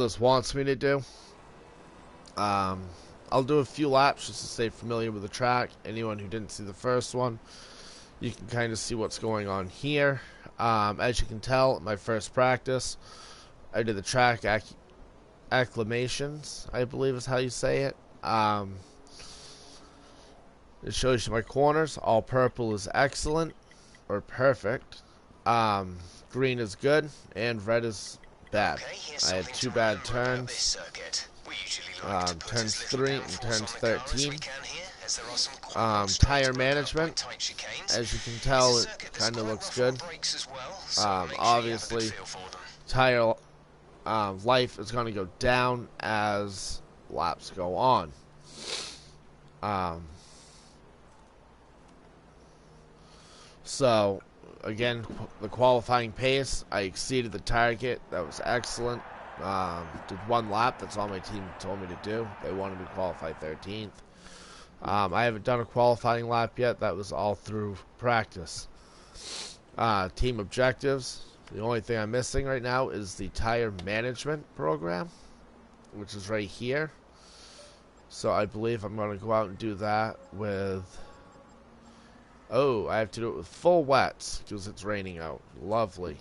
this wants me to do. I'll do a few laps just to stay familiar with the track. Anyone who didn't see the first one, you can kind of see what's going on here. As you can tell, my first practice, I did the track acclamations, I believe is how you say it. It shows you my corners. All purple is excellent or perfect. Green is good, and red is bad. I had 2 bad turns. Turns 3 and turns 13. Tire management, as you can tell, it kind of looks good. Obviously, tire life is going to go down as laps go on. So, again, the qualifying pace, I exceeded the target. That was excellent. Did 1 lap. That's all my team told me to do. They wanted me to qualify 13th. I haven't done a qualifying lap yet. That was all through practice. Team objectives. The only thing I'm missing right now is the tire management program, which is right here. So I believe I'm going to go out and do that with... Oh, I have to do it with full wets because it's raining out. Lovely.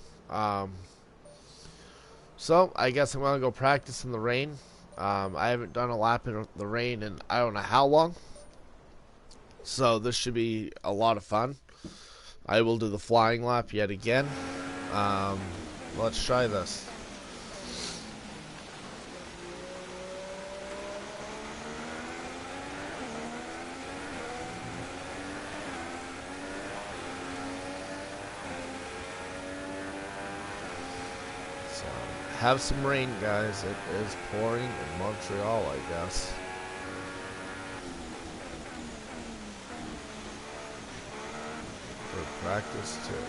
So I guess I'm going to go practice in the rain. I haven't done a lap in the rain in I don't know how long. So this should be a lot of fun. I will do the flying lap yet again. Let's try this. So, have some rain, guys. It is pouring in Montreal, I guess. For practice too.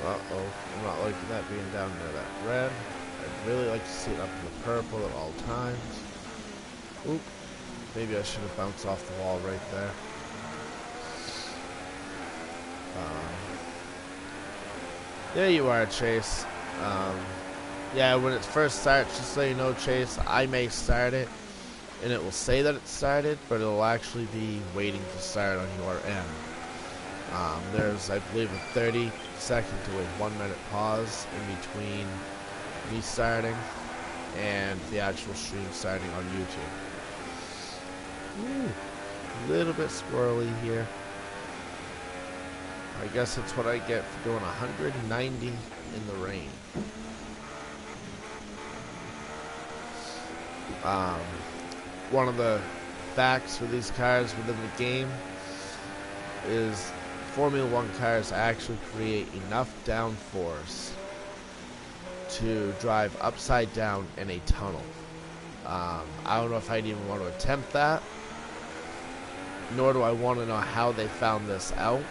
Uh-oh, I'm not liking that being down near that red. I'd really like to see it up in the purple at all times. Oop, maybe I should have bounced off the wall right there. There you are, Chase. Yeah, when it first starts, just so you know, Chase, I may start it, and it will say that it started, but it'll actually be waiting to start on your end. There's, I believe, a 30-second to a 1-minute pause in between me starting and the actual stream starting on YouTube. Ooh, a little bit squirrely here. I guess that's what I get for doing 190 in the rain. One of the facts for these cars within the game is Formula 1 cars actually create enough downforce to drive upside down in a tunnel. I don't know if I'd even want to attempt that, nor do I want to know how they found this out.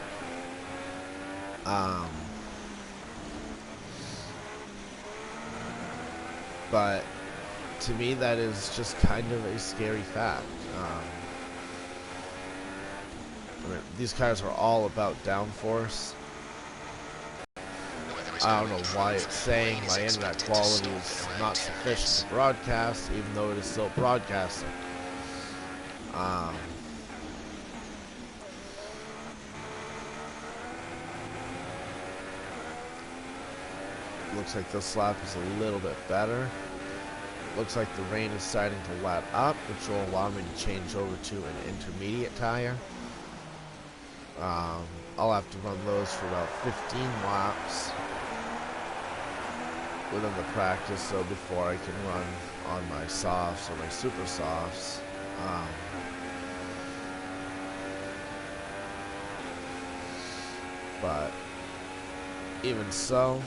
But to me, that is just kind of a scary fact. I mean, these cars are all about downforce. I don't know why it's saying my internet quality is not sufficient to broadcast, even though it is still broadcasting. Looks like this lap is a little bit better. Looks like the rain is starting to let up, which will allow me to change over to an intermediate tire. I'll have to run those for about 15 laps. within the practice, so before I can run on my softs or my super softs. But even so,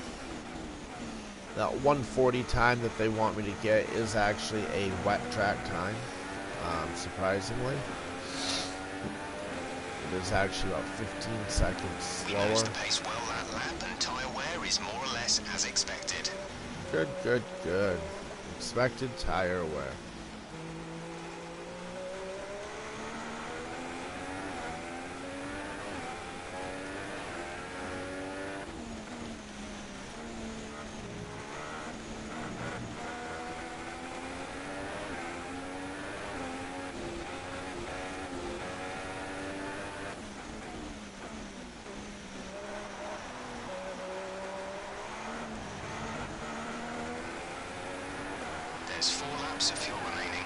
that 140 time that they want me to get is actually a wet track time, surprisingly. It is actually about 15 seconds slower. We managed to pace well that lap, and tyre wear is more or less as expected. Good, good, good. Expected tire wear. There's 4 laps of fuel remaining.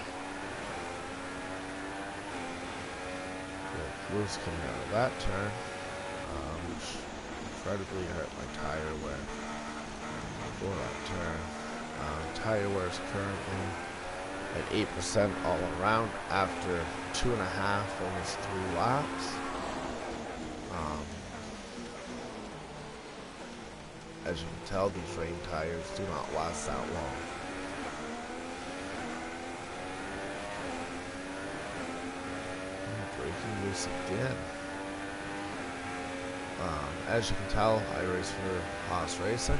Good boost coming out of that turn, which incredibly hurt my tire wear for that turn. Tire wear is currently at 8% all around after 2.5, almost 3 laps. As you can tell, these rain tires do not last that long. Breaking loose again. As you can tell, I race for Haas Racing.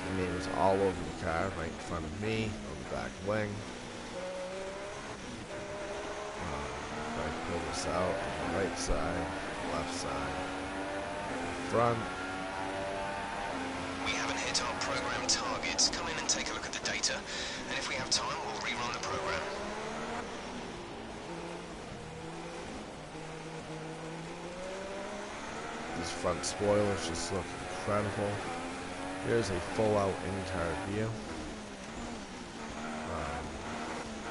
The name is all over the car, right in front of me, on the back wing. If I pull this out on the right side, left side, front. We haven't hit our program targets. Come in and take a look at the data, and if we have time, we'll rerun the program. These front spoilers just look incredible. Here's a full-out in-car view.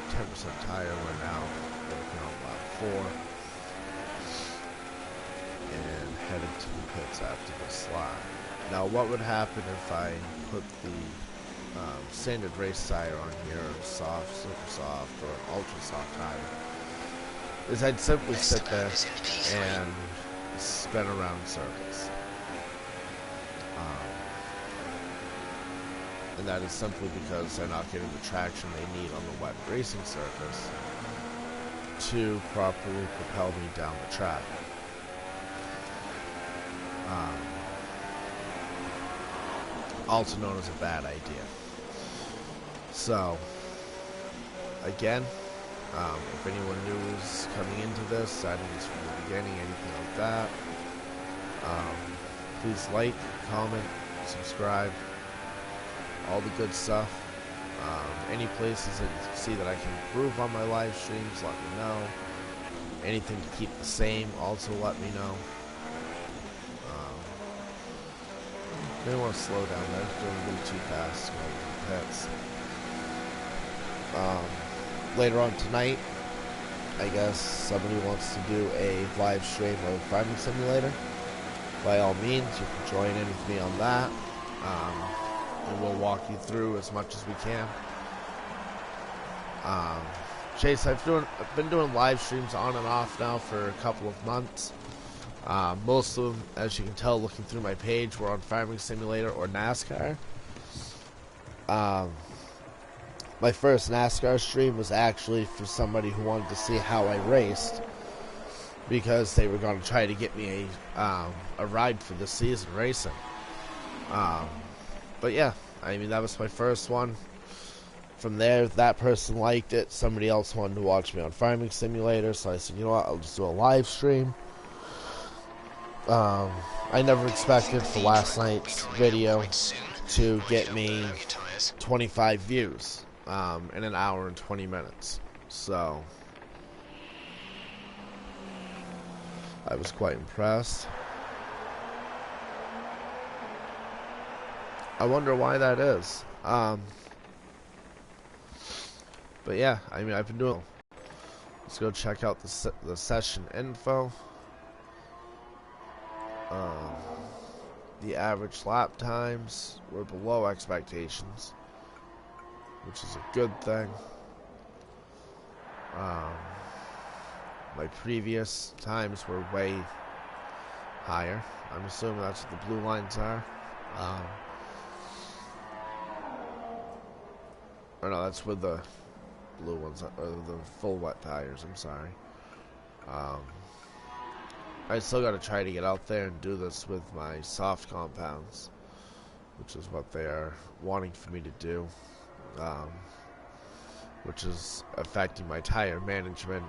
10% tire wear now, working on lap 4. And headed to the pits after the slide. Now, what would happen if I put the standard race tire on here, or soft, super soft, or an ultra soft tire? Is I'd simply sit there and spin around circles. And that is simply because they're not getting the traction they need on the wet racing surface to properly propel me down the track. Also known as a bad idea. So, again, if anyone new is coming into this, starting this from the beginning, anything like that, please like, comment, subscribe, all the good stuff. Any places that you see that I can improve on my live streams, let me know. Anything to keep the same, also let me know. May want to slow down there, doing a little too fast, going to the pits. Later on tonight, I guess somebody wants to do a live stream of Farming Simulator. By all means, you can join in with me on that. And we'll walk you through as much as we can. Chase, I've been doing live streams on and off now for a couple of months. Most of them, as you can tell looking through my page, were on Farming Simulator or NASCAR. My first NASCAR stream was actually for somebody who wanted to see how I raced, because they were going to try to get me a ride for this season racing. But yeah, I mean, that was my first one. From there, that person liked it. Somebody else wanted to watch me on Farming Simulator, so I said, you know what, I'll just do a live stream. I never expected for last night's video to get me 25 views in an hour and 20 minutes. So, I was quite impressed. I wonder why that is. But yeah, I mean, I've been doing. Let's go check out the session info. The average lap times were below expectations, which is a good thing. My previous times were way higher. I'm assuming that's what the blue lines are. Or no, that's with the blue ones, or the full wet tires, I'm sorry. I still gotta try to get out there and do this with my soft compounds, which is what they are wanting for me to do, which is affecting my tire management.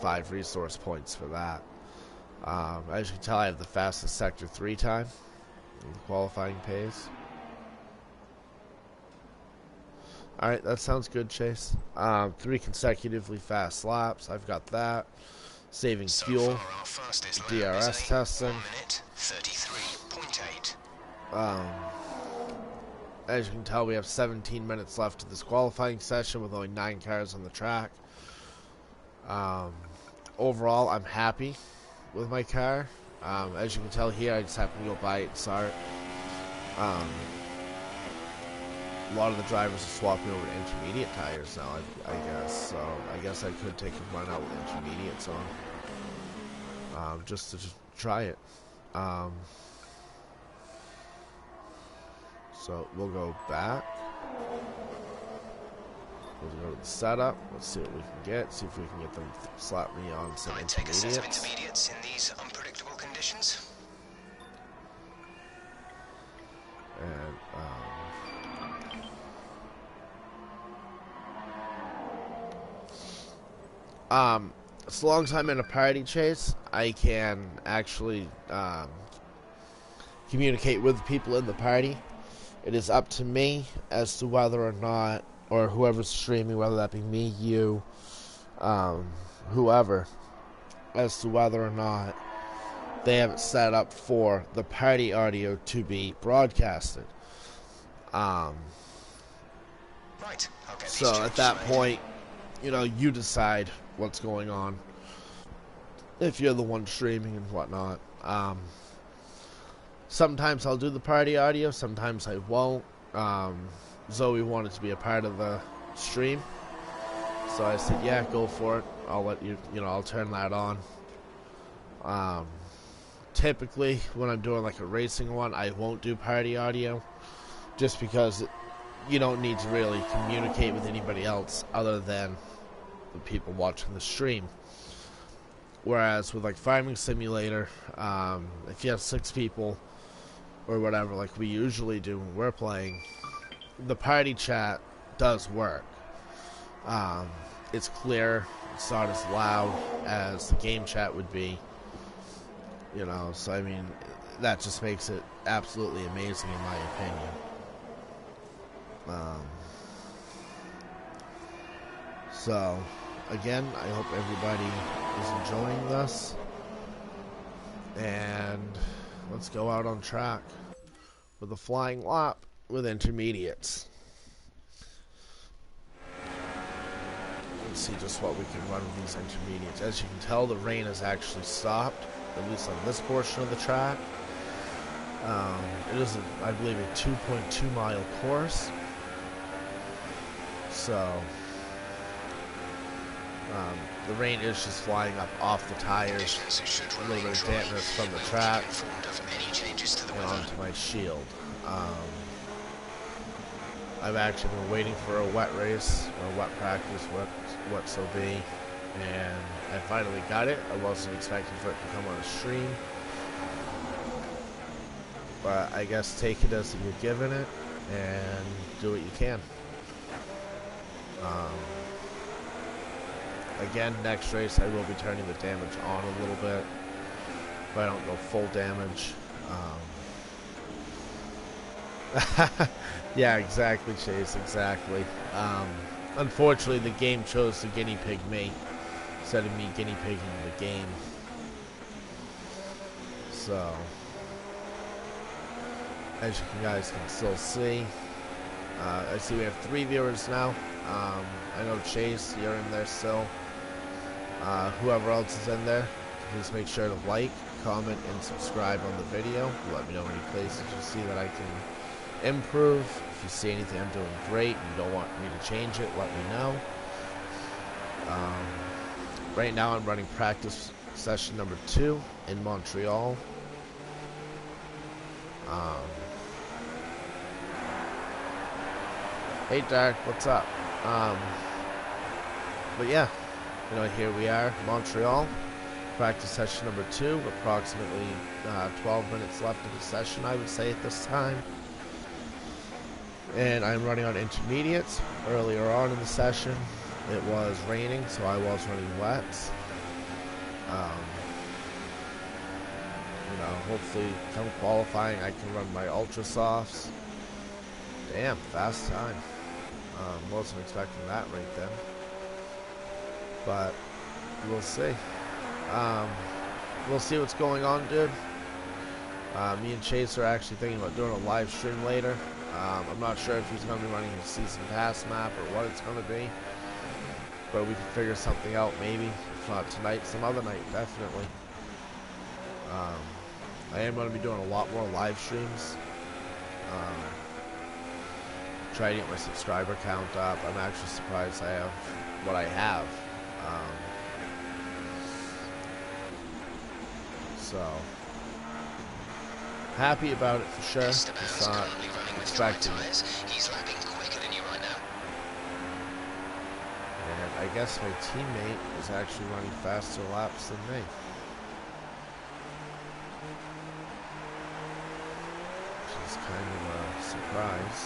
5 resource points for that. As you can tell, I have the fastest Sector 3 time in the qualifying pace. Alright, that sounds good, Chase. 3 consecutively fast laps. I've got that. Saving fuel. DRS testing. 33.8. As you can tell, we have 17 minutes left of this qualifying session with only 9 cars on the track. Overall, I'm happy with my car. As you can tell here, I just happened to go by it and saw it. A lot of the drivers are swapping over to intermediate tires now, I guess. So I guess I could take a run out with intermediates on, just to try it. So we'll go back. We'll go to the setup. Let's see what we can get. See if we can get them to slap me on some Take a set of intermediates. intermediates in these unpredictable conditions. And as long as I'm in a party, Chase, I can actually communicate with people in the party. It is up to me as to whether or not, or whoever's streaming, whether that be me, you, whoever, as to whether or not they have it set up for the party audio to be broadcasted. Right. I'll get So these at that made. point, you know, you decide what's going on. If you're the one streaming and whatnot. Sometimes I'll do the party audio, sometimes I won't. Zoe wanted to be a part of the stream, so I said, yeah, go for it. I'll let you, I'll turn that on. Typically, when I'm doing like a racing one, I won't do party audio, just because you don't need to really communicate with anybody else other than the people watching the stream. Whereas with like Farming Simulator, if you have 6 people or whatever, like we usually do when we're playing, the party chat does work. It's clear, it's not as loud as the game chat would be, so I mean, that just makes it absolutely amazing in my opinion. So again, I hope everybody is enjoying this, and let's go out on track with a flying lap with intermediates. Let's see just what we can run with these intermediates. As you can tell, the rain has actually stopped, at least on this portion of the track. It is, I believe, a 2.2 mile course. So the rain is just flying up off the tires, a little bit of dampness from the track, and onto my shield. I've actually been waiting for a wet race, or wet practice, what so be, and I finally got it. I wasn't expecting for it to come on a stream, but I guess take it as you're given it, and do what you can. Again, next race I will be turning the damage on a little bit, but I don't go full damage. Yeah, exactly, Chase, exactly. Unfortunately, the game chose to guinea pig me instead of me guinea pigging the game. So, as you guys can still see, I see we have 3 viewers now. I know Chase, you're in there still. Whoever else is in there, please make sure to like, comment, and subscribe on the video. Let me know any places you see that I can improve. If you see anything I'm doing great and you don't want me to change it, let me know. Right now I'm running practice session number 2 in Montreal. Hey Dark, what's up? But yeah, here we are, Montreal. Practice session number 2, approximately 12 minutes left of the session, I would say, at this time. And I'm running on intermediates. Earlier on in the session, it was raining, so I was running wets. Hopefully, come qualifying, I can run my ultra softs. Damn, fast time. Wasn't expecting that right then. But we'll see. We'll see what's going on, dude. Me and Chase are actually thinking about doing a live stream later. I'm not sure if he's going to be running a season pass map or what it's going to be. But we can figure something out maybe. If not tonight, some other night, definitely. I am going to be doing a lot more live streams. Try to get my subscriber count up. I'm actually surprised I have what I have. So happy about it for sure. Just not expecting it. He's lapping quicker than you right now. And I guess my teammate is actually running faster laps than me. Which is kind of a surprise.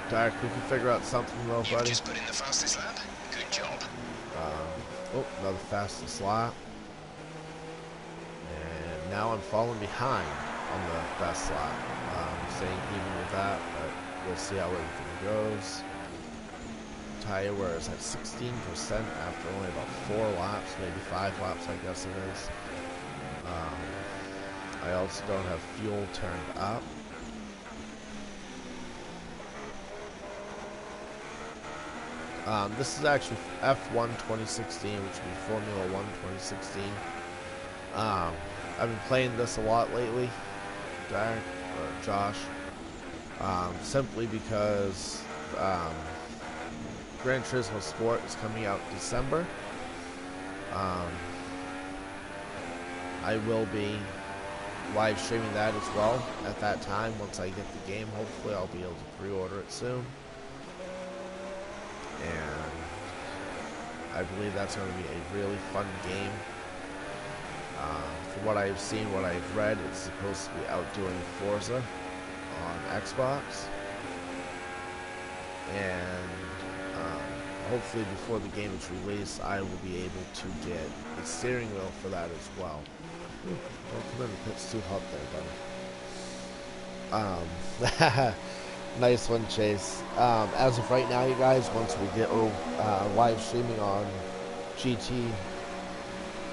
Dark, we can figure out something though, buddy. You've just put in the fastest lap. Good job. Another fastest lap. And now I'm falling behind on the best lap. Staying even with that, but we'll see how everything goes. Tire wear is at 16% after only about 4 laps, maybe 5 laps, I guess it is. I also don't have fuel turned up. This is actually F1 2016, which would be Formula 1 2016. I've been playing this a lot lately, Dark, or Josh, simply because Gran Turismo Sport is coming out in December. I will be live streaming that as well at that time. Once I get the game, hopefully I'll be able to pre-order it soon. And I believe that's going to be a really fun game. From what I've seen, what I've read, it's supposed to be outdoing Forza on Xbox. And hopefully before the game is released, I will be able to get the steering wheel for that as well. Don't come in, the pit's too hot there, buddy. Nice one, Chase. As of right now, you guys, once we get live streaming on GT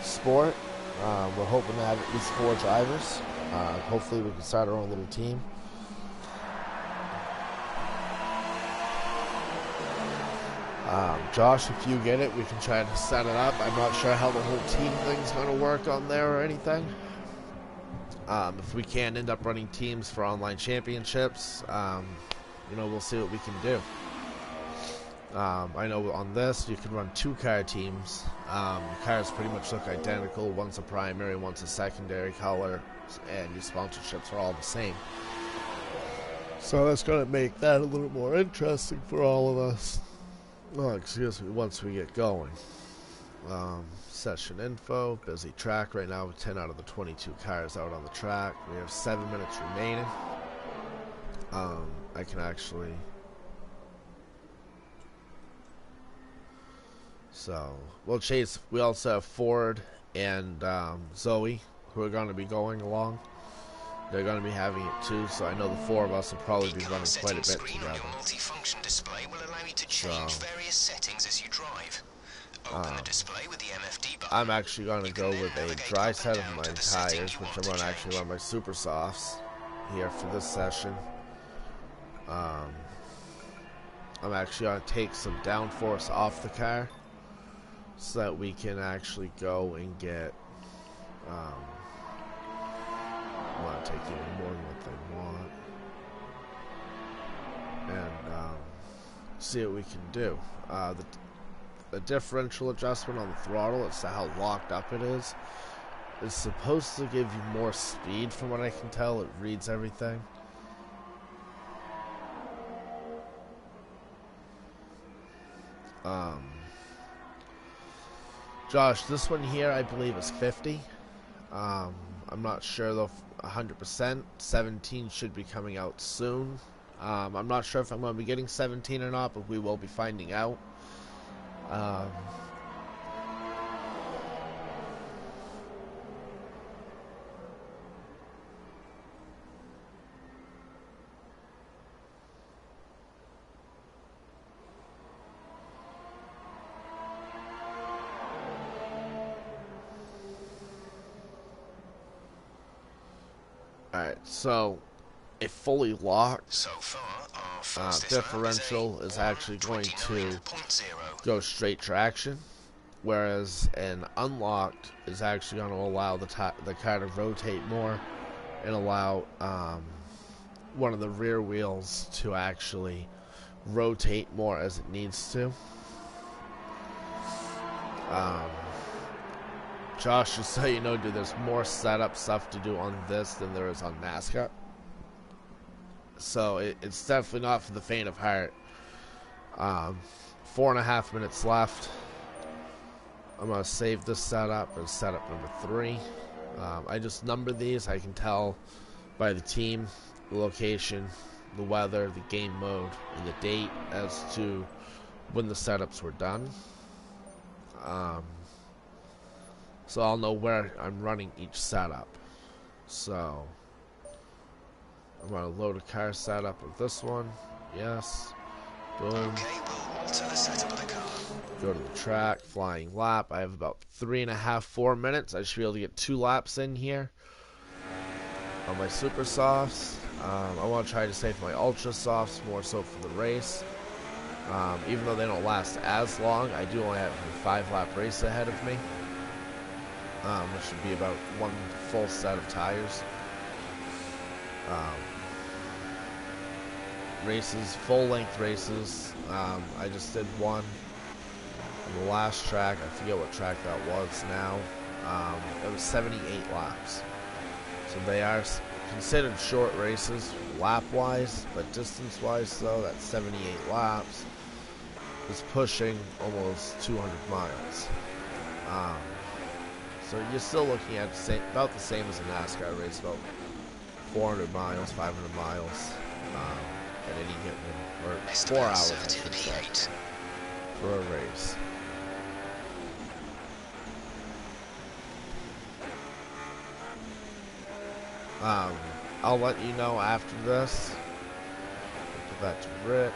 Sport, we're hoping to have at least 4 drivers. Hopefully we can start our own little team. Josh, if you get it, we can try to set it up. I'm not sure how the whole team thing's going to work on there or anything. If we can end up running teams for online championships, we'll see what we can do. I know on this, you can run 2-car teams. The cars pretty much look identical. One's a primary, one's a secondary color, and your sponsorships are all the same. So that's going to make that a little more interesting for all of us. Oh, excuse me, once we get going. Session info, busy track right now with 10 out of the 22 cars out on the track. We have 7 minutes remaining. I can actually... well, Chase, we also have Ford and Zoe, who are going to be going along. they're going to be having it too, so I know the four of us will probably be running quite a bit Screen on together. your multifunction display will allow you to change various settings as you drive. Open the display with the MFD button. I'm actually going to go with a dry set of my tires, which I'm going to actually run my Super Softs here for this session. I'm actually going to take some downforce off the car so that we can actually go and get I want to take even more than what they want and see what we can do. The differential adjustment on the throttle, as to how locked up it is supposed to give you more speed. From what I can tell, it reads everything. Josh, this one here I believe is 50. I'm not sure though 100%. 17 should be coming out soon. I'm not sure if I'm going to be getting 17 or not, but we will be finding out. Alright, so a fully locked so far, our differential is actually going to go straight traction, whereas an unlocked is actually going to allow the car to rotate more and allow one of the rear wheels to actually rotate more as it needs to. Josh, just so you know, dude, there's more setup stuff to do on this than there is on NASCAR. So it's definitely not for the faint of heart. 4.5 minutes left. I'm going to save this setup as setup number 3. I just numbered these. I can tell by the team, the location, the weather, the game mode, and the date as to when the setups were done. So I'll know where I'm running each setup. So I'm going to load a car setup with this one. Yes. Boom. Okay, we'll alter the setup of the car. Go to the track, flying lap. I have about 3.5, 4 minutes. I should be able to get 2 laps in here on my Super Softs. I want to try to save my Ultra Softs more so for the race. Even though they don't last as long, I do only have a 5-lap race ahead of me. Which should be about 1 full set of tires. Races, full-length races. I just did one on the last track. I forget what track that was now. It was 78 laps. So they are considered short races lap-wise, but distance-wise, though, that 78 laps is pushing almost 200 miles. So you're still looking at about the same as a NASCAR race, about 400 miles, 500 miles at any given, or 4 hours, I should say, for a race. I'll let you know after this. Put that to rich.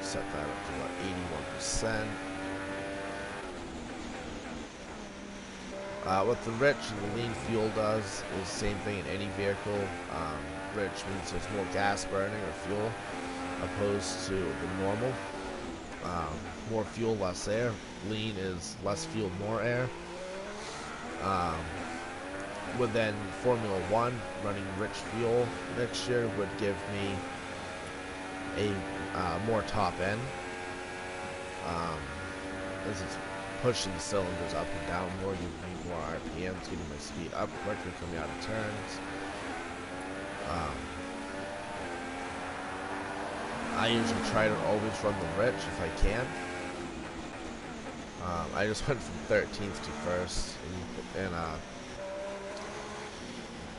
Set that up to about 81%. What the rich and the lean fuel does is the same thing in any vehicle. Rich means there's more gas burning or fuel opposed to the normal. More fuel, less air. Lean is less fuel, more air. Within Formula 1, running rich fuel mixture would give me a more top end. As it's pushing the cylinders up and down more, giving me more RPMs, getting my speed up quicker coming out of turns. I usually try to always run the rich if I can. I just went from 13th to 1st in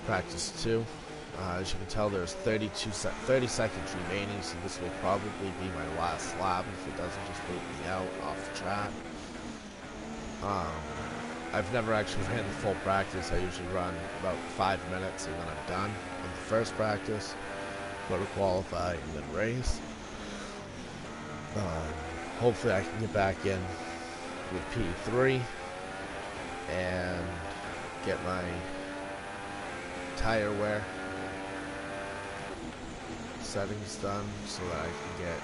practice 2. As you can tell, there's 30 seconds remaining, so this will probably be my last lap if it doesn't just boot me out off the track. I've never actually ran the full practice. I usually run about 5 minutes and then I'm done on the first practice. Go to qualify and then race. Hopefully I can get back in with P3 and get my tire wear settings done so that I can get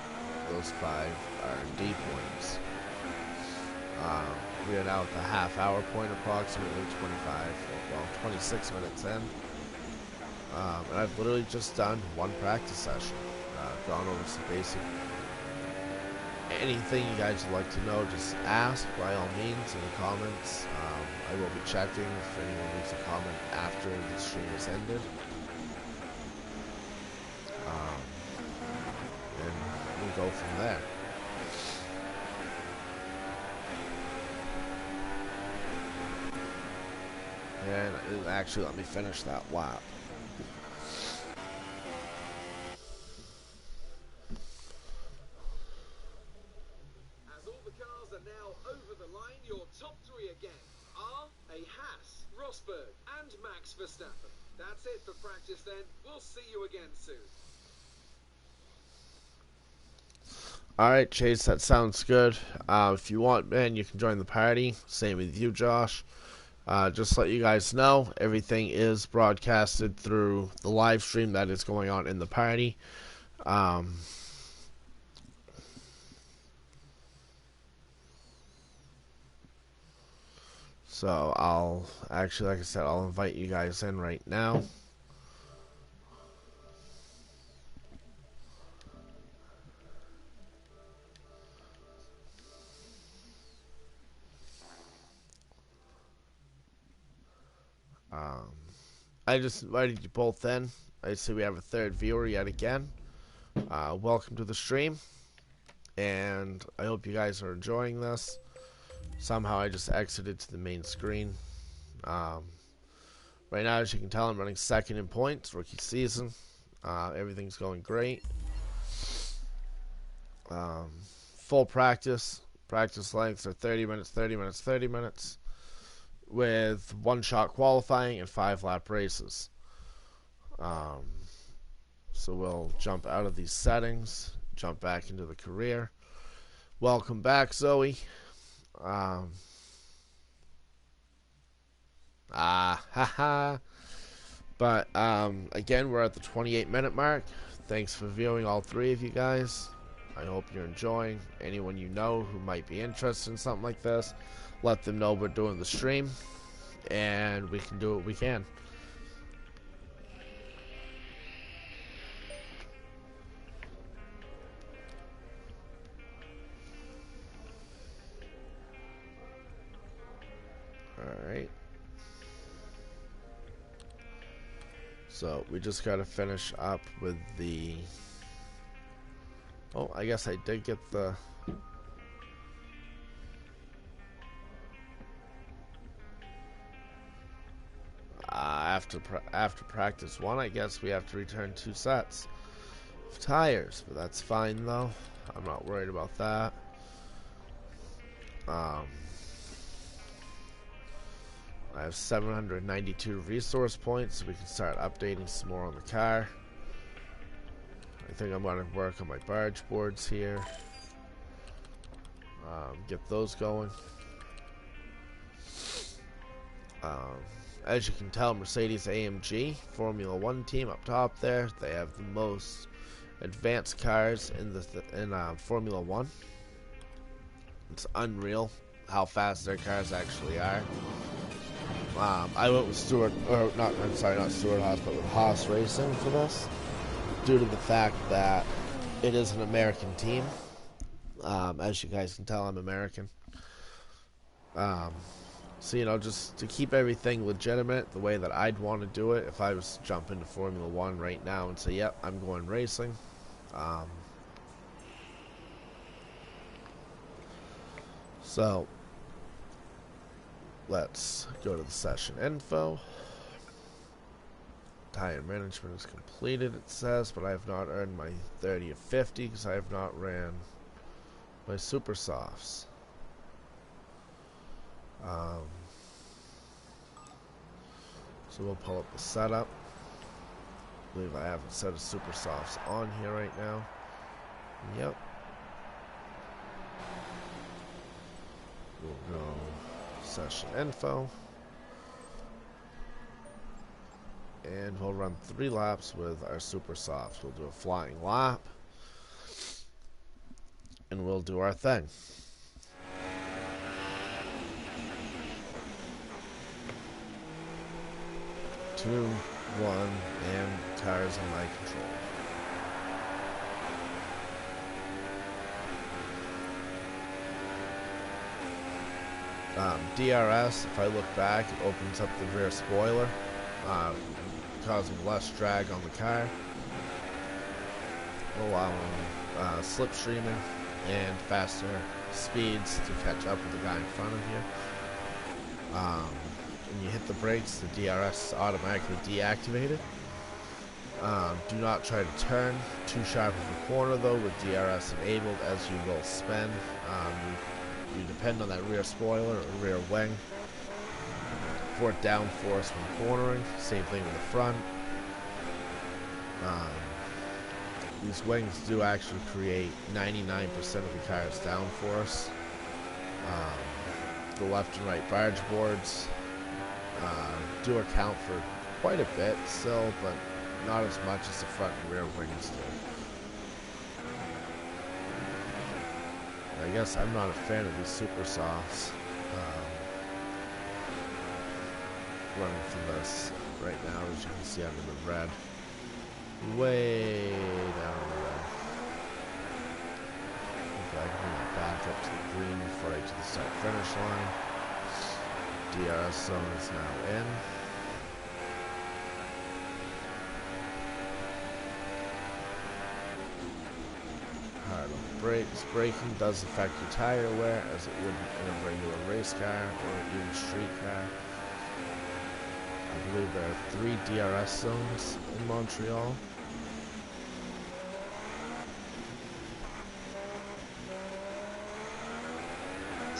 those 5 R&D points. We are now at the half-hour point, approximately 26 minutes in. And I've literally just done one practice session. Gone over some basic. Anything you guys would like to know, just ask by all means in the comments. I will be checking if anyone leaves a comment after the stream has ended. And we'll go from there. And it'll actually let me finish that lap. As all the cars are now over the line, your top 3 again are a Haas, Rosberg, and Max Verstappen. That's it for practice then. We'll see you again soon. Alright, Chase, that sounds good. If you want, man, you can join the party. Same with you, Josh. Just to let you guys know, everything is broadcasted through the live stream that is going on in the party. So I'll actually, like I said, I'll invite you guys in right now. I just invited you both in. I see we have a third viewer yet again. Welcome to the stream, and I hope you guys are enjoying this. Somehow I just exited to the main screen. Right now, as you can tell, I'm running second in points, rookie season. Everything's going great. Full practice. Practice lengths are 30 minutes, 30 minutes, 30 minutes. With 1-shot qualifying and 5-lap races. So we'll jump out of these settings, jump back into the career. Welcome back, Zoe. But again, we're at the 28-minute mark. Thanks for viewing, all 3 of you guys. I hope you're enjoying. Anyone you know who might be interested in something like this, let them know we're doing the stream, and we can do what we can. Alright. So we just gotta finish up with the... Oh, I guess I did get the... After practice 1, I guess we have to return 2 sets of tires, but that's fine though. I'm not worried about that. I have 792 resource points, so we can start updating some more on the car. I think I'm going to work on my barge boards here. Get those going. As you can tell, Mercedes-AMG Formula 1 team up top there. They have the most advanced cars in Formula 1. It's unreal how fast their cars actually are. I went with not Stewart Haas, but with Haas Racing for this, due to the fact that it is an American team. As you guys can tell, I'm American. So, you know, just to keep everything legitimate, the way that I'd want to do it, if I was to jump into Formula 1 right now and say, yep, I'm going racing. So, let's go to the session info. Tire management is completed, it says, but I have not earned my 30 of 50 because I have not ran my super softs. So we'll pull up the setup. I believe I have a set of super softs on here right now. Yep. We'll go session info. And we'll run 3 laps with our super softs. We'll do a flying lap. And we'll do our thing. Two, one, and tires in my control. DRS, if I look back, it opens up the rear spoiler, causing less drag on the car, allowing slipstreaming and faster speeds to catch up with the guy in front of you. When you hit the brakes, the DRS is automatically deactivated. Do not try to turn too sharp of a corner though with DRS enabled, as you will spin. You depend on that rear spoiler or rear wing for downforce when cornering. Same thing with the front. These wings do actually create 99% of the car's downforce. The left and right barge boards do account for quite a bit still, but not as much as the front and rear wings do. I guess I'm not a fan of these super softs running from this right now, as you can see under the red. Way down in the red. Okay, I can bring it back up to the green before I get to the start finish line. DRS zone is now in. Hard on the brakes. Braking does affect your tire wear, as it would in a regular race car or even street car. I believe there are 3 DRS zones in Montreal.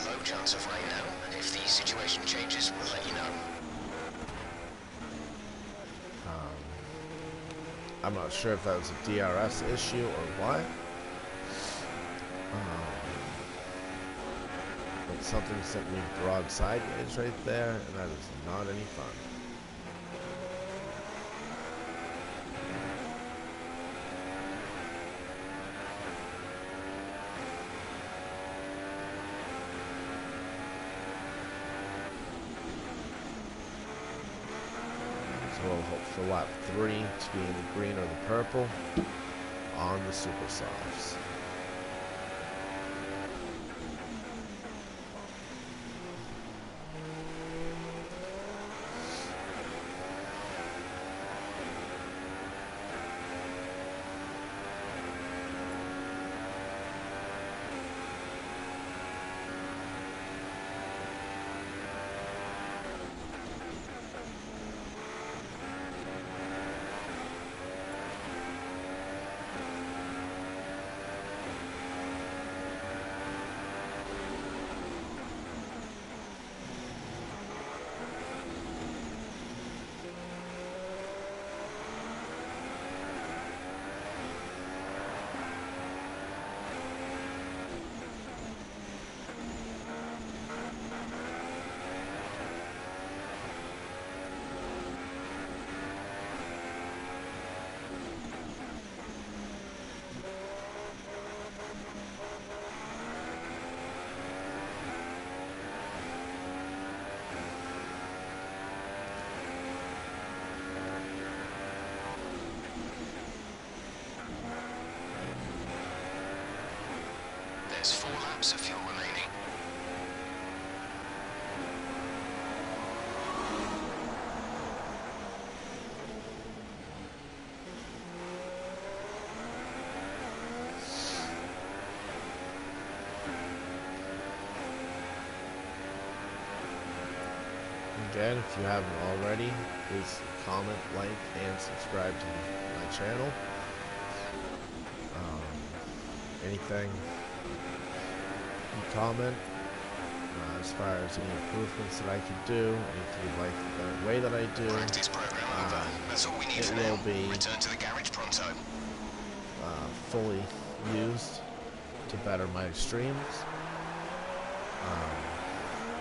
Low chance of rain now. If the situation changes, we'll let you know. I'm not sure if that was a DRS issue or what. But something sent me broadside edge right there, and that is not any fun. So we'll hope for lap 3 to be in the green or the purple on the super softs. There's 4 laps of fuel remaining. Again, if you haven't already, please comment, like, and subscribe to my channel. Anything you comment, as far as any improvements that I could do, if you like the way that I do, Practice program over. That's all we need for it now. will be Return to the garage pronto. fully used to better my streams.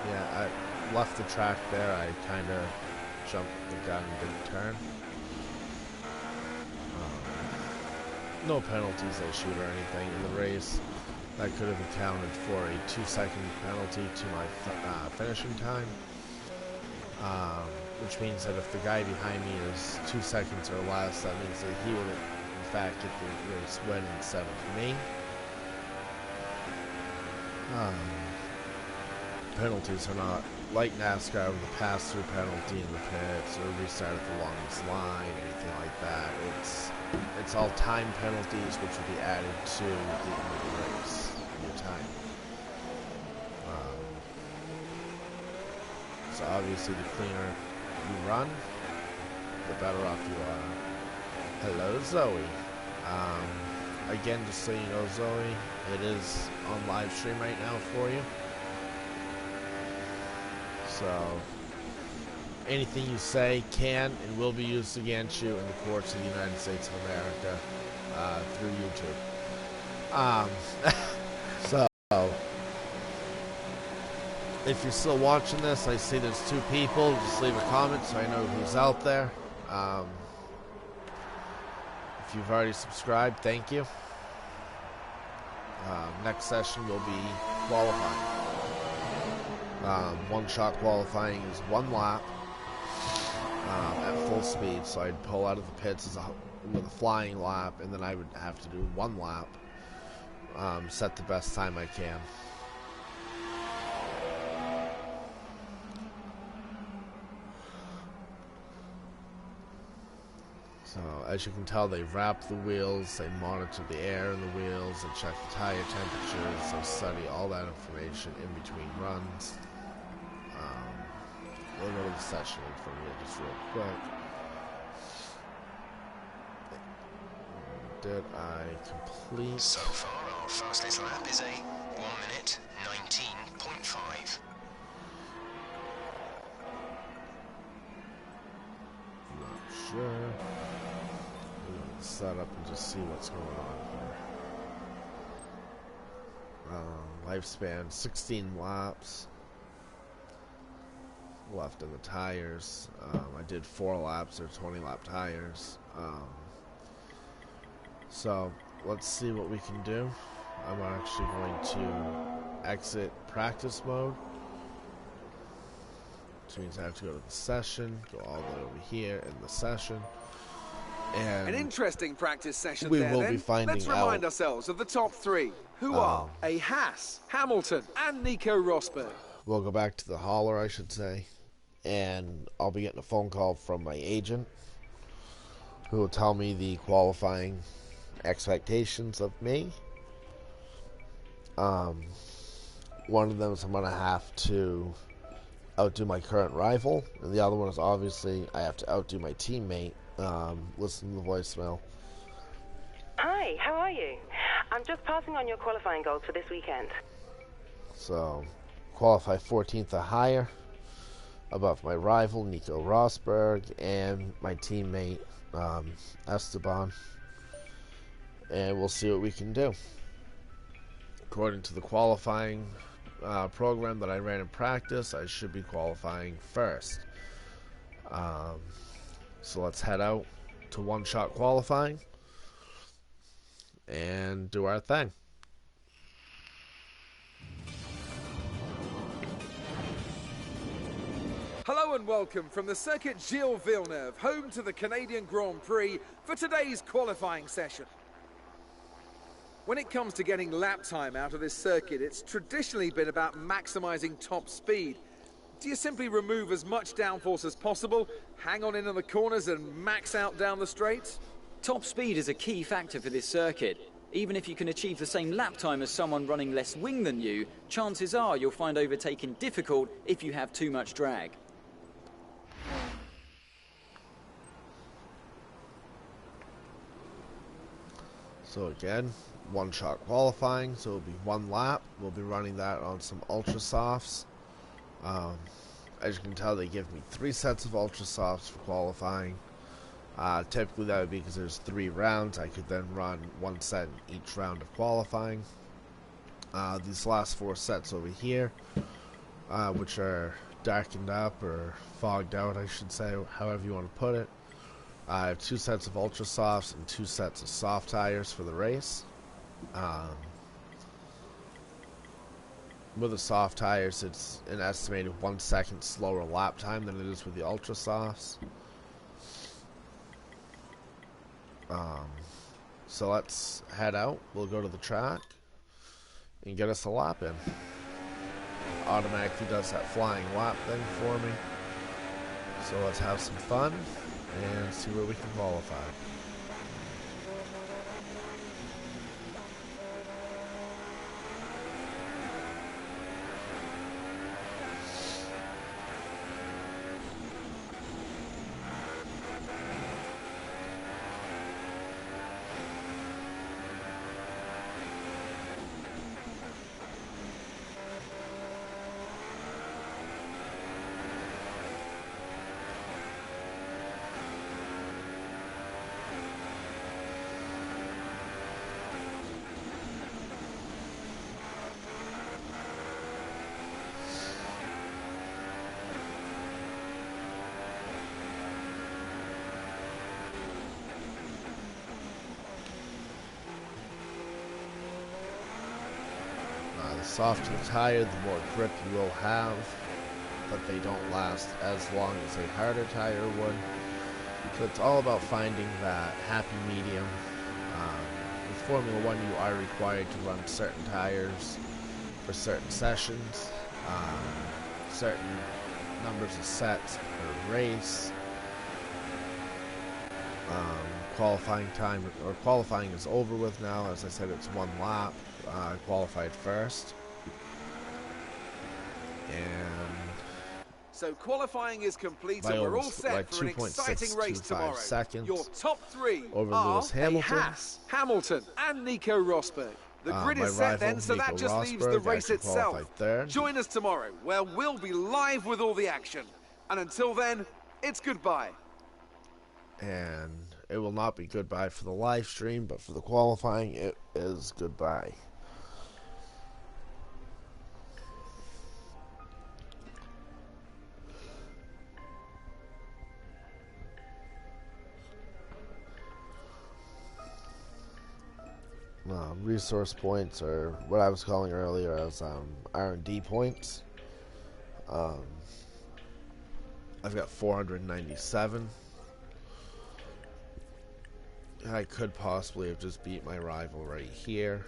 Yeah, I left the track there. I kind of jumped the gun and didn't turn. No penalties issued or anything in the race. That could have accounted for a 2-second penalty to my finishing time. Which means that if the guy behind me is 2 seconds or less, that means that he would in fact get the race win instead of me. Penalties are not like NASCAR with the pass-through penalty in the pits or restart at the longest line, anything like that. It's all time penalties which will be added to the end of the race in your time. So obviously the cleaner you run, the better off you are. Hello, Zoe. Again, just so you know, Zoe, it is on live stream right now for you. So, anything you say can and will be used against you in the courts of the United States of America through YouTube. So, if you're still watching this, I see there's 2 people. Just leave a comment so I know who's out there. If you've already subscribed, thank you. Next session will be qualifying. One-shot qualifying is 1 lap at full speed, so I'd pull out of the pits with a flying lap, and then I would have to do 1 lap, set the best time I can. So, as you can tell, they wrap the wheels, they monitor the air in the wheels, they check the tire temperatures, they study all that information in between runs. We'll go to the session for me just real quick. Did I complete? So far, our fastest lap is a 1 minute 19.5. Not sure. We're going to set up and just see what's going on here. Lifespan 16 laps left in the tires. I did 4 laps or 20 lap tires. So let's see what we can do. I'm actually going to exit practice mode, which means I have to go to the session, go all the way over here in the session. And an interesting practice session we there, will then. be finding Let's remind out, ourselves of the top 3, who are a Haas, Hamilton, and Nico Rosberg. We'll go back to the hauler, I should say, and I'll be getting a phone call from my agent, who will tell me the qualifying expectations of me. One of them is I'm going to have to outdo my current rival, and the other one is obviously I have to outdo my teammate. Listen to the voicemail. Hi, how are you? I'm just passing on your qualifying goals for this weekend. So, qualify 14th or higher, above my rival Nico Rosberg and my teammate Esteban, and we'll see what we can do. According to the qualifying program that I ran in practice, I should be qualifying first. So let's head out to one-shot qualifying and do our thing. Hello and welcome from the circuit Gilles Villeneuve, home to the Canadian Grand Prix, for today's qualifying session. When it comes to getting lap time out of this circuit, it's traditionally been about maximizing top speed. Do you simply remove as much downforce as possible, hang on in the corners and max out down the straights? Top speed is a key factor for this circuit. Even if you can achieve the same lap time as someone running less wing than you, chances are you'll find overtaking difficult if you have too much drag. So again, one-shot qualifying, so it'll be one lap. We'll be running that on some Ultra Softs. As you can tell, they give me 3 sets of Ultra Softs for qualifying. Typically that would be because there's 3 rounds. I could then run 1 set in each round of qualifying. These last 4 sets over here, which are darkened up or fogged out, I should say, however you want to put it. I have 2 sets of Ultra Softs and 2 sets of soft tires for the race. With the soft tires, it's an estimated 1 second slower lap time than it is with the Ultra Softs. So let's head out. We'll go to the track and get us a lap in. Automatically does that flying lap thing for me. So let's have some fun and see where we can qualify. The softer the tire, the more grip you will have, but they don't last as long as a harder tire would. So it's all about finding that happy medium. With Formula One, you are required to run certain tires for certain sessions, certain numbers of sets per race. Qualifying is over with now. As I said, it's 1 lap. I qualified first. And so qualifying is complete and we're all set for an exciting race tomorrow. Seconds Your top 3 over are Lewis Hamilton, Haas, Hamilton and Nico Rosberg. The grid is set then, so that just leaves the race itself. Join us tomorrow, where we'll be live with all the action. And until then, it's goodbye. And it will not be goodbye for the live stream, but for the qualifying, it is goodbye. Resource points, or what I was calling earlier as R&D points. I've got 497. I could possibly have just beat my rival right here.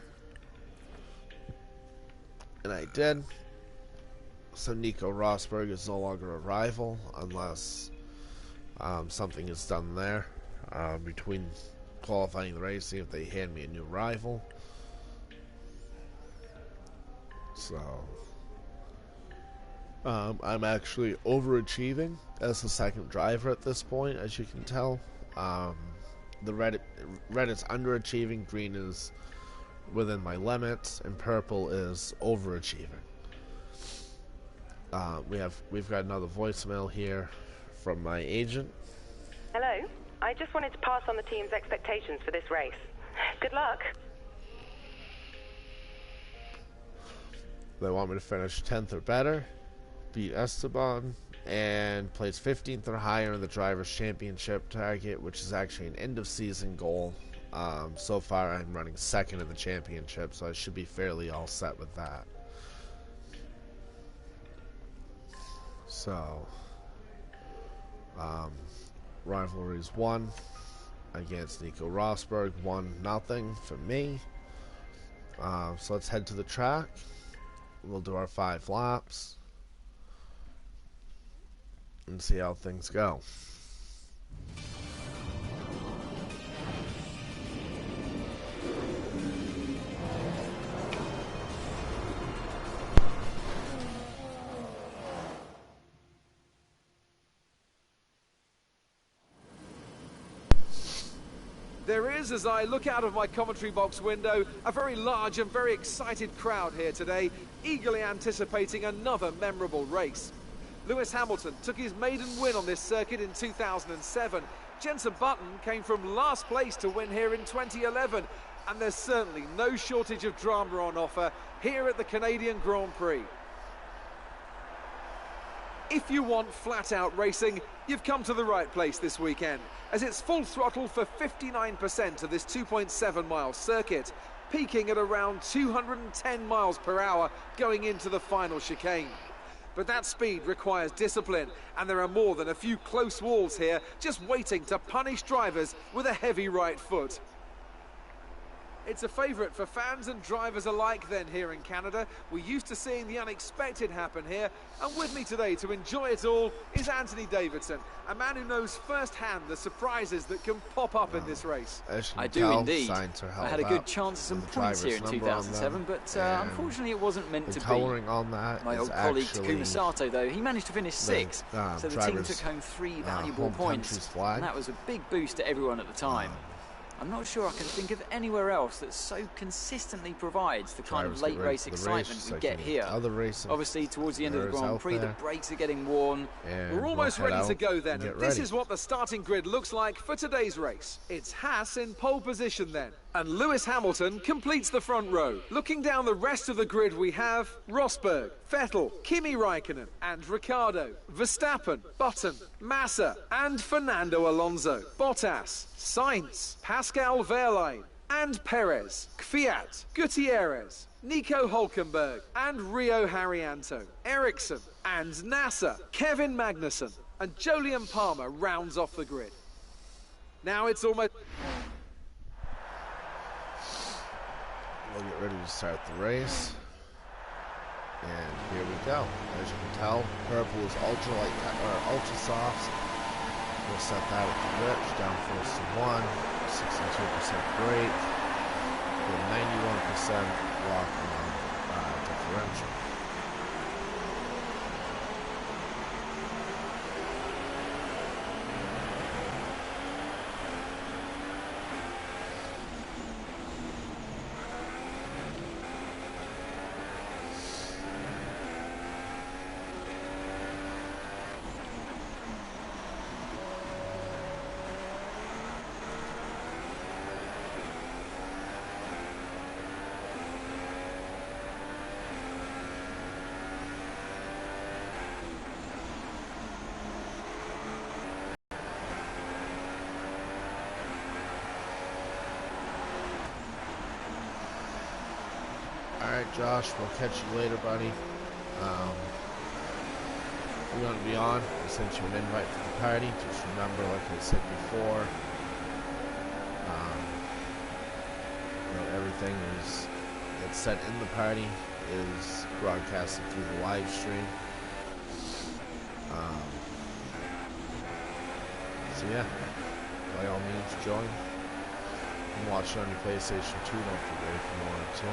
And I did. So Nico Rosberg is no longer a rival unless something is done there between qualifying the race, see if they hand me a new rival. So I'm actually overachieving as the second driver at this point, as you can tell. The red is underachieving, green is within my limits, and purple is overachieving. We've got another voicemail here from my agent. Hello. I just wanted to pass on the team's expectations for this race. Good luck. They want me to finish 10th or better, beat Esteban, and place 15th or higher in the Drivers' Championship target, which is actually an end-of-season goal. So far, I'm running 2nd in the championship, so I should be fairly all set with that. So, rivalries 1 against Nico Rosberg, 1-0 for me. So let's head to the track. We'll do our 5 laps and see how things go. There is, as I look out of my commentary box window, a very large and very excited crowd here today, eagerly anticipating another memorable race. Lewis Hamilton took his maiden win on this circuit in 2007. Jenson Button came from last place to win here in 2011. And there's certainly no shortage of drama on offer here at the Canadian Grand Prix. If you want flat-out racing, you've come to the right place this weekend, as it's full throttle for 59% of this 2.7-mile circuit, peaking at around 210 miles per hour going into the final chicane. But that speed requires discipline, and there are more than a few close walls here just waiting to punish drivers with a heavy right foot. It's a favourite for fans and drivers alike then here in Canada. We're used to seeing the unexpected happen here, and with me today to enjoy it all is Anthony Davidson, a man who knows firsthand the surprises that can pop up in this race. I do indeed. I had a good chance at some points here in 2007, but unfortunately it wasn't meant to be. Colouring on that My old colleague Takuma Sato, though, he managed to finish 6th, so the team took home 3 valuable points, and that was a big boost to everyone at the time. I'm not sure I can think of anywhere else that so consistently provides the kind of late race excitement we get here. Obviously, towards the end of the Grand Prix, the brakes are getting worn. We're almost ready to go then, and this is what the starting grid looks like for today's race. It's Haas in pole position then, and Lewis Hamilton completes the front row. Looking down the rest of the grid, we have Rosberg, Vettel, Kimi Raikkonen and Ricciardo, Verstappen, Button, Massa and Fernando Alonso, Bottas, Sainz, Pascal Wehrlein and Perez, Kvyat, Gutierrez, Nico Hulkenberg and Rio Haryanto, Ericsson and Nasser, Kevin Magnussen and Jolyon Palmer rounds off the grid. Now it's almost... We'll get ready to start the race. And here we go. As you can tell, purple is ultra light or ultra soft. We'll set that at the rich, down force to 1, 62% brake, with 91% lock on differential. Alright, Josh, we'll catch you later, buddy. We're going to be on. I sent you an invite for the party. Just remember, like I said before, everything that's said in the party is broadcasted through the live stream. So yeah, by all means, join. You can watch it on your PlayStation 2, don't forget if you wanted to.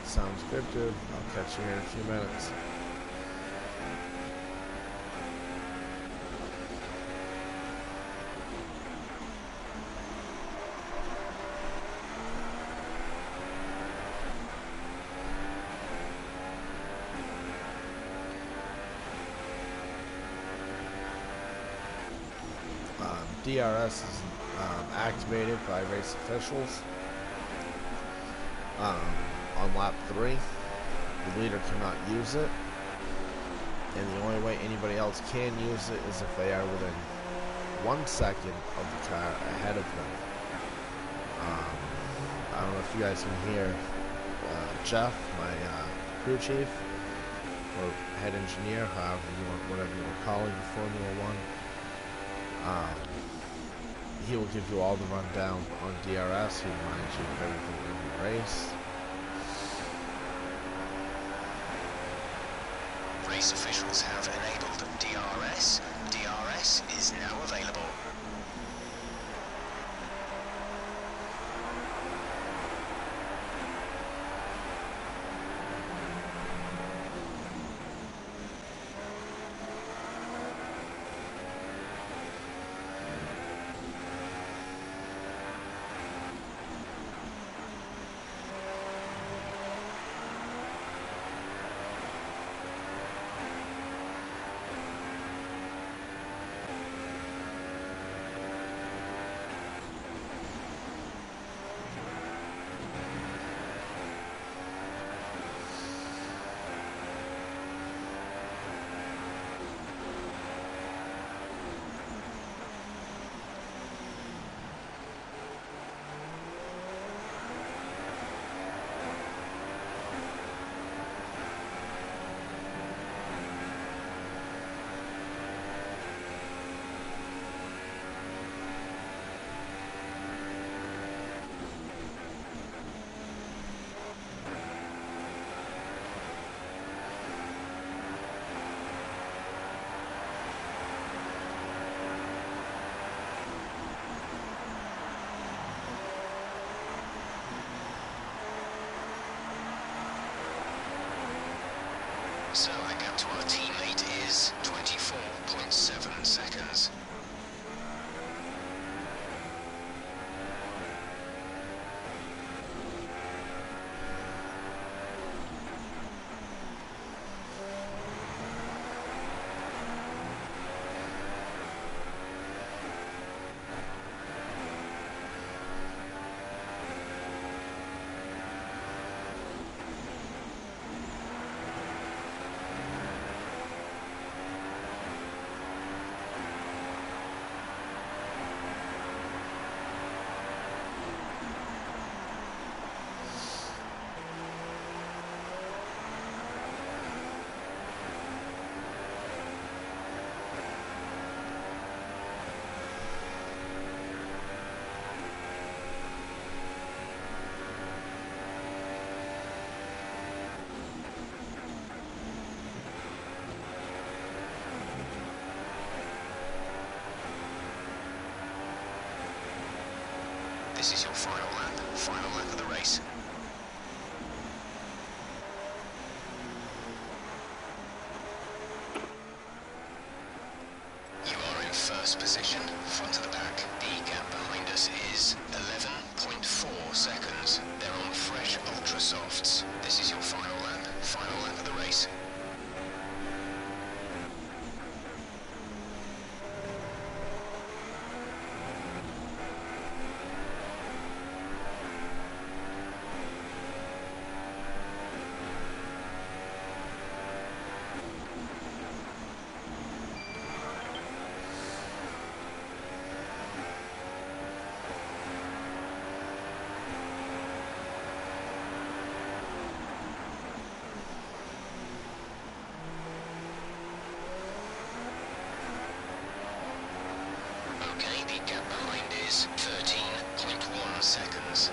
Sounds good, dude. I'll catch you here in a few minutes. DRS is activated by race officials. On lap 3, the leader cannot use it, and the only way anybody else can use it is if they are within 1 second of the car ahead of them. I don't know if you guys can hear Jeff, my crew chief, or head engineer, however you want, whatever you want to call him, Formula 1. He will give you all the rundown on DRS. He reminds you of everything in the race. Race officials have enabled DRS. DRS is now available. So the gap to our teammate is 24.7 seconds. This is your final lap of the race. You are in first position, front of the pack. The gap behind us is 11.4 seconds. They're on fresh Ultra Softs. This is your final lap of the race. Okay, the gap behind is 13.1 seconds.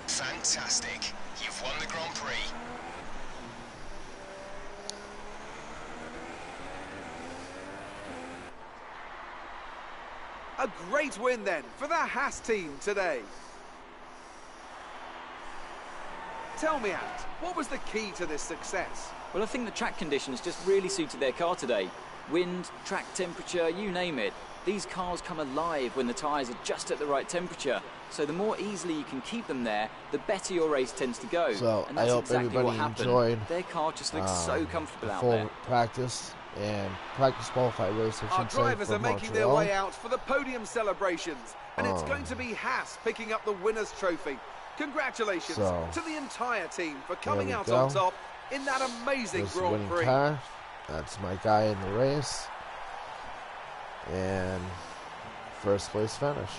Fantastic. You've won the Grand Prix. A great win then for the Haas team today. Tell me, Ant, what was the key to this success? Well, I think the track conditions just really suited their car today. Wind, track temperature, you name it. These cars come alive when the tyres are just at the right temperature. So the more easily you can keep them there, the better your race tends to go. So and that's I hope exactly everybody what happened. enjoyed Their car just looks so comfortable out full there. practice and practice qualified race. Our drivers are making their way out for the podium celebrations, and it's going to be Haas picking up the winner's trophy. Congratulations to the entire team for coming out on top in that amazing Grand Prix. Car. That's my guy in the race. And first place finish.